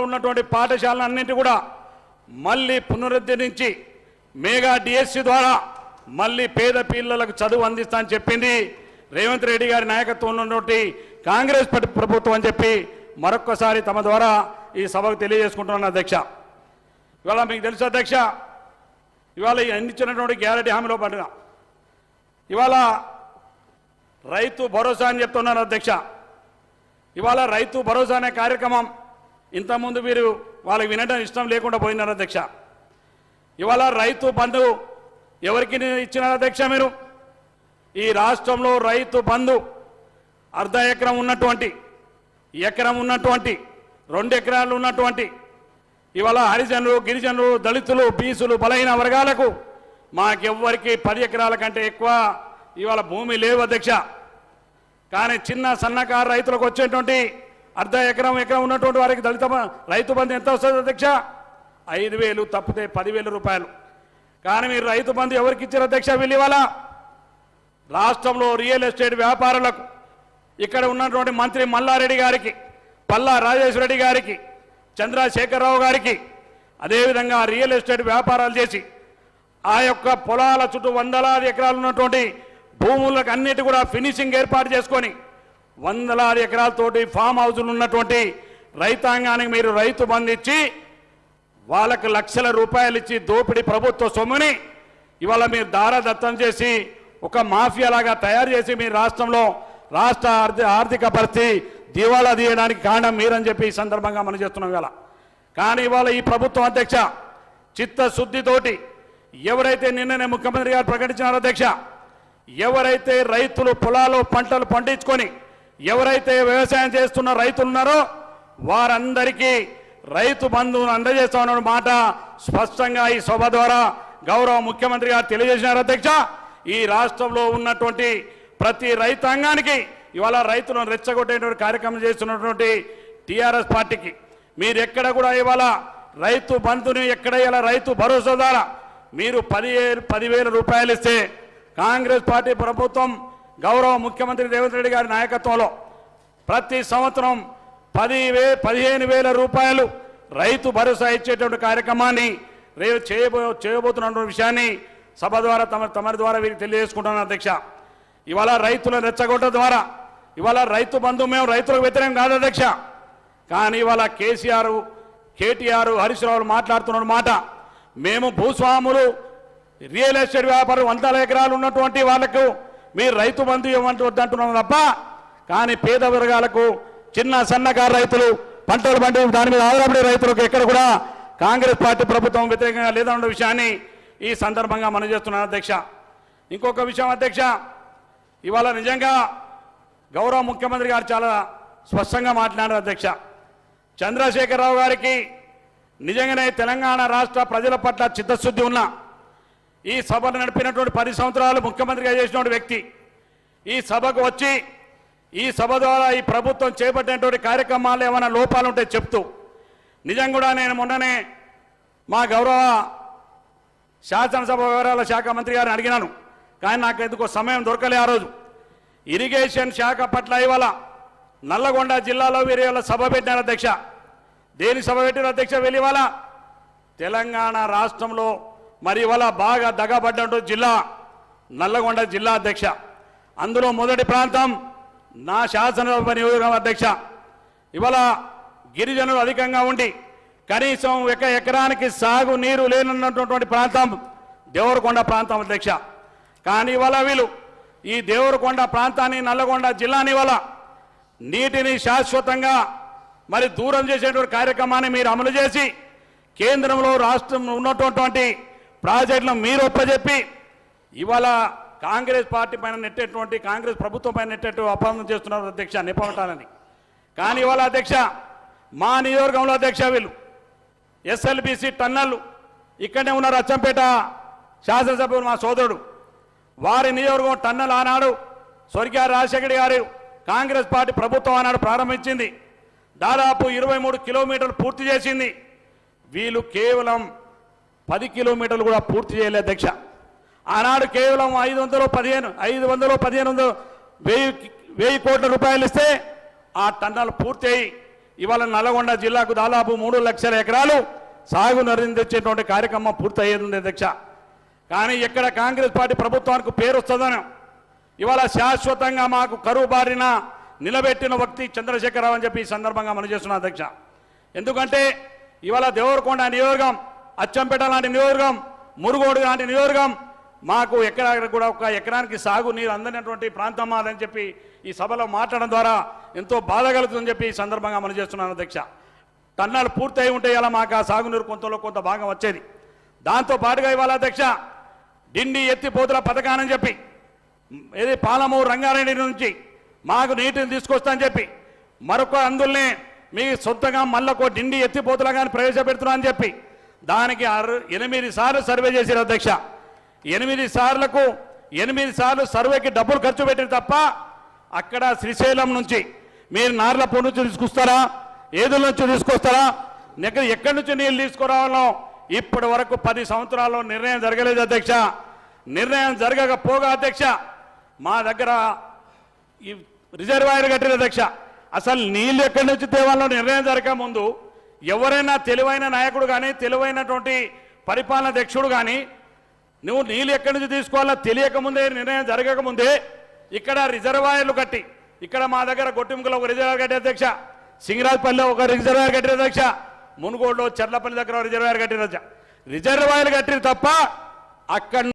ఉన్నటువంటి పాఠశాలన్నింటి కూడా మళ్ళీ పునరుద్ధరించి మెగా డిఎస్సి ద్వారా మళ్ళీ పేద పిల్లలకు చదువు అందిస్తా అని చెప్పింది రేవంత్ రెడ్డి గారి నాయకత్వంలో ఉన్నటువంటి కాంగ్రెస్ ప్రభుత్వం అని చెప్పి మరొక్కసారి తమ ద్వారా ఈ సభకు తెలియజేసుకుంటున్నాను అధ్యక్ష. ఇవాళ మీకు తెలుసు అధ్యక్ష, ఇవాళ అందించినటువంటి గ్యారెంటీ హామీలో పడిన ఇవాళ రైతు భరోసా అని చెప్తున్నారు అధ్యక్ష. ఇవాళ రైతు భరోసా అనే కార్యక్రమం ఇంతకుముందు మీరు వాళ్ళకి వినడం ఇష్టం లేకుండా పోయినారు అధ్యక్ష. ఇవాళ రైతు బంధు ఎవరికి ఇచ్చినారు అధ్యక్ష? మీరు ఈ రాష్ట్రంలో రైతు బంధు అర్ధ ఎకరం ఉన్నటువంటి, ఎకరం ఉన్నటువంటి, 2 ఎకరాలు ఉన్నటువంటి ఇవాళ హరిజనులు, గిరిజనులు, దళితులు, బీసులు, బలహీన వర్గాలకు మాకెవ్వరికి 10 ఎకరాల కంటే ఎక్కువ ఇవాళ భూమి లేవు అధ్యక్ష. కానీ చిన్న సన్నకారు రైతులకు వచ్చేటువంటి అర్ధ ఎకరం ఉన్నటువంటి వారికి దళిత రైతు బంధు ఎంత వస్తుంది అధ్యక్ష? 5,000 తప్పితే 10,000 రూపాయలు. కానీ మీరు రైతు బంధు ఎవరికి ఇచ్చారు అధ్యక్ష? వీళ్ళు ఇవాళ రాష్ట్రంలో రియల్ ఎస్టేట్ వ్యాపారులకు, ఇక్కడ ఉన్నటువంటి మంత్రి మల్లారెడ్డి గారికి, పల్లా రాజేశ్వర రెడ్డి గారికి, చంద్రశేఖరరావు గారికి, అదేవిధంగా రియల్ ఎస్టేట్ వ్యాపారాలు చేసి ఆ యొక్క పొలాల చుట్టూ వందలాది ఎకరాలు ఉన్నటువంటి భూములకు అన్నిటి కూడా ఫినిషింగ్ ఏర్పాటు చేసుకొని వందలాది ఎకరాలతోటి ఫామ్ హౌజులు ఉన్నటువంటి రైతాంగానికి మీరు రైతు బంధు ఇచ్చి వాళ్ళకు లక్షల రూపాయలు ఇచ్చి దోపిడీ ప్రభుత్వ సొమ్ముని ఇవాళ మీరు దారదత్తం చేసి ఒక మాఫియాలాగా తయారు చేసి మీ రాష్ట్రంలో రాష్ట్ర ఆర్థిక పరిస్థితి దివాళా తీయడానికి కారణం మీరని చెప్పి ఈ సందర్భంగా మనం చేస్తున్నాం ఇవాళ. కానీ ఇవాళ ఈ ప్రభుత్వం అధ్యక్ష చిత్తశుద్ధితోటి ఎవరైతే నిన్ననే ముఖ్యమంత్రి గారు ప్రకటించినారో అధ్యక్ష, ఎవరైతే రైతులు పొలాలు పంటలు పండించుకొని ఎవరైతే వ్యవసాయం చేస్తున్న రైతులు ఉన్నారో వారందరికీ రైతు బంధువును అందజేస్తామన్న మాట స్పష్టంగా ఈ సభ ద్వారా గౌరవ ముఖ్యమంత్రి గారు తెలియజేసినారు అధ్యక్ష. ఈ రాష్ట్రంలో ఉన్నటువంటి ప్రతి రైతాంగానికి ఇవాళ రైతులను రెచ్చగొట్టేటువంటి కార్యక్రమం చేస్తున్నటువంటి టీఆర్ఎస్ పార్టీకి మీరు ఎక్కడ కూడా ఇవాళ రైతు బంధుని ఎక్కడ ఇలా రైతు భరోసా ద్వారా మీరు 10,000 రూపాయలు ఇస్తే కాంగ్రెస్ పార్టీ ప్రభుత్వం గౌరవ ముఖ్యమంత్రి రేవంత్ రెడ్డి గారి నాయకత్వంలో ప్రతి సంవత్సరం 15,000 రూపాయలు రైతు భరోసా ఇచ్చేటువంటి కార్యక్రమాన్ని చేయబోతున్న విషయాన్ని సభ ద్వారా తమరి ద్వారా వీరికి తెలియజేసుకుంటున్నాను అధ్యక్ష. ఇవాళ రైతులను రెచ్చగొట్టడం ద్వారా ఇవాళ రైతు బంధు మేము రైతులకు వ్యతిరేకం కాదు అధ్యక్ష. కానీ ఇవాళ కేసీఆర్, కేటీఆర్, హరీష్ రావులు మాట్లాడుతున్న మాట మేము భూస్వాములు, రియల్ ఎస్టేట్ వ్యాపారం 100 ఎకరాలు ఉన్నటువంటి వాళ్లకు మీరు రైతు బంధు ఇవ్వమంటున్నాం తప్ప, కానీ పేద వర్గాలకు, చిన్న సన్నకారు రైతులు, పంటలు పండి దాని మీద ఆధారపడే రైతులకు ఎక్కడ కూడా కాంగ్రెస్ పార్టీ ప్రభుత్వం వ్యతిరేకంగా లేదన్న విషయాన్ని ఈ సందర్భంగా మనం చేస్తున్నాను అధ్యక్ష. ఇంకొక విషయం అధ్యక్ష, ఇవాళ నిజంగా గౌరవ ముఖ్యమంత్రి గారు చాలా స్పష్టంగా మాట్లాడారు అధ్యక్ష. చంద్రశేఖరరావు గారికి నిజంగానే తెలంగాణ రాష్ట్ర ప్రజల పట్ల చిత్తశుద్ధి ఉన్న, ఈ సభను నడిపినటువంటి 10 సంవత్సరాలు ముఖ్యమంత్రిగా చేసినటువంటి వ్యక్తి ఈ సభకు వచ్చి ఈ సభ ద్వారా ఈ ప్రభుత్వం చేపట్టినటువంటి కార్యక్రమాలు ఏమైనా లోపాలు ఉంటే చెప్తూ, నిజంగా కూడా నేను మొన్ననే మా గౌరవ శాసనసభ వ్యవహారాల శాఖ మంత్రి గారిని అడిగినాను, కానీ నాకు ఎందుకో సమయం దొరకలే. ఆ రోజు ఇరిగేషన్ శాఖ పట్ల ఇవాళ నల్లగొండ జిల్లాలో వీరు ఇవాళ సభ పెట్టినారు అధ్యక్ష. దేని సభ పెట్టిన అధ్యక్ష? వెళ్ళి ఇవాళ తెలంగాణ రాష్ట్రంలో మరి ఇవాళ బాగా దగబడ్డ జిల్లా నల్లగొండ జిల్లా అధ్యక్ష. అందులో మొదటి ప్రాంతం నా శాసనసభ నియోజకవర్గం అధ్యక్ష. ఇవాళ గిరిజనులు అధికంగా ఉండి కనీసం ఎకరానికి సాగు నీరు లేనన్నటువంటి ప్రాంతం దేవరకొండ ప్రాంతం అధ్యక్ష. కానీ ఇవాళ వీళ్ళు ఈ దేవరకొండ ప్రాంతాన్ని, నల్లగొండ జిల్లాని ఇవాళ నీటిని శాశ్వతంగా మరి దూరం చేసేటువంటి కార్యక్రమాన్ని మీరు అమలు చేసి కేంద్రంలో రాష్ట్రంలో ఉన్నటువంటి ప్రాజెక్టులను మీరు ఒప్పజెప్పి ఇవాళ కాంగ్రెస్ పార్టీ పైన నెట్టేటువంటి, కాంగ్రెస్ ప్రభుత్వం పైన నెట్టేట్టు అపవాదం చేస్తున్నారు అధ్యక్ష, నిప్పవటాలని. కానీ ఇవాళ అధ్యక్ష మా నియోజకవర్గంలో అధ్యక్ష వీళ్ళు ఎస్ఎల్బిసి టన్నల్ ఇక్కడనే ఉన్నారు, అచ్చంపేట శాసనసభ్యులు మా సోదరుడు, వారి నియోజకవర్గం టన్నల్ ఆనాడు స్వర్గీయ రాజశేఖర్ గారు కాంగ్రెస్ పార్టీ ప్రభుత్వం ఆనాడు ప్రారంభించింది. దాదాపు 23 కిలోమీటర్లు పూర్తి చేసింది. వీళ్ళు కేవలం 10 కిలోమీటర్లు కూడా పూర్తి చేయలేదు అధ్యక్ష. ఆనాడు కేవలం 500-1500 1000 కోట్ల రూపాయలు ఇస్తే ఆ టన్నల్ పూర్తి అయ్యి ఇవాళ నల్గొండ జిల్లాకు దాదాపు 3 లక్షల ఎకరాలు సాగును అందించేటువంటి కార్యక్రమం పూర్తయ్యేది ఉంది అధ్యక్ష. కానీ ఎక్కడ కాంగ్రెస్ పార్టీ ప్రభుత్వానికి పేరు వస్తుందనో ఇవాళ శాశ్వతంగా మాకు కరువు బారిన నిలబెట్టిన వ్యక్తి చంద్రశేఖరరావు అని చెప్పి ఈ సందర్భంగా మనం చేస్తున్నాం అధ్యక్ష. ఎందుకంటే ఇవాళ దేవరకొండ నియోజకవర్గం, అచ్చంపేట లాంటి నియోజకవర్గం, మురుగోడు లాంటి నియోజకవర్గం మాకు ఎక్కడ కూడా ఒక ఎకరానికి సాగు నీరు అందనటువంటి ప్రాంతం మాదని చెప్పి ఈ సభలో మాట్లాడడం ద్వారా ఎంతో బాధ కలుగుతుందని చెప్పి ఈ సందర్భంగా మనం చేస్తున్నాను అధ్యక్ష. టన్నాలు పూర్తయి ఉంటే ఇలా మాకు ఆ సాగునీరు కొంత భాగం వచ్చేది. దాంతో పాటుగా ఇవాళ అధ్యక్ష డిండి ఎత్తిపోతుల పథకాన్ని చెప్పి ఏది పాలమూరు రంగారెడ్డి నుంచి మాకు నీటిని తీసుకొస్తా అని చెప్పి మరొక అందులోనే మీ సొంతంగా మళ్ళొక డిండి ఎత్తిపోతులా కానీ ప్రవేశపెడుతున్నా అని చెప్పి దానికి 8 సార్లు సర్వే చేశారు అధ్యక్ష. 8 సార్లు సర్వేకి డబ్బులు ఖర్చు పెట్టిన తప్ప అక్కడ శ్రీశైలం నుంచి మీరు నార్లపూర్ నుంచి తీసుకొస్తారా, ఏదుల నుంచి తీసుకొస్తారా, ఎక్కడి నుంచి నీళ్ళు తీసుకురావాలో ఇప్పటి వరకు 10 సంవత్సరాల్లో నిర్ణయం జరగలేదు అధ్యక్ష. నిర్ణయం జరగకపోగా అధ్యక్ష మా దగ్గర ఈ రిజర్వాయర్ కట్టిన అధ్యక్ష. అసలు నీళ్ళు ఎక్కడి నుంచి తేవాలో నిర్ణయం జరగక ముందు ఎవరైనా తెలివైన నాయకుడు కానీ తెలివైనటువంటి పరిపాలన అధ్యక్షుడు కానీ నువ్వు నీళ్ళు ఎక్కడి నుంచి తీసుకోవాలో తెలియకముందే, నిర్ణయం జరగకముందే ఇక్కడ రిజర్వాయర్లు కట్టి ఇక్కడ మా దగ్గర గొట్టిముకలో ఒక రిజర్వాయర్ కట్టే అధ్యక్ష, సింగరాజపల్లిలో ఒక రిజర్వాయర్ కట్టిన అధ్యక్ష, మునుగోడులో చెర్లపల్లి దగ్గర రిజర్వాయర్ కట్టిన అధ్యక్ష. రిజర్వాయర్లు కట్టిన తప్ప అక్కడ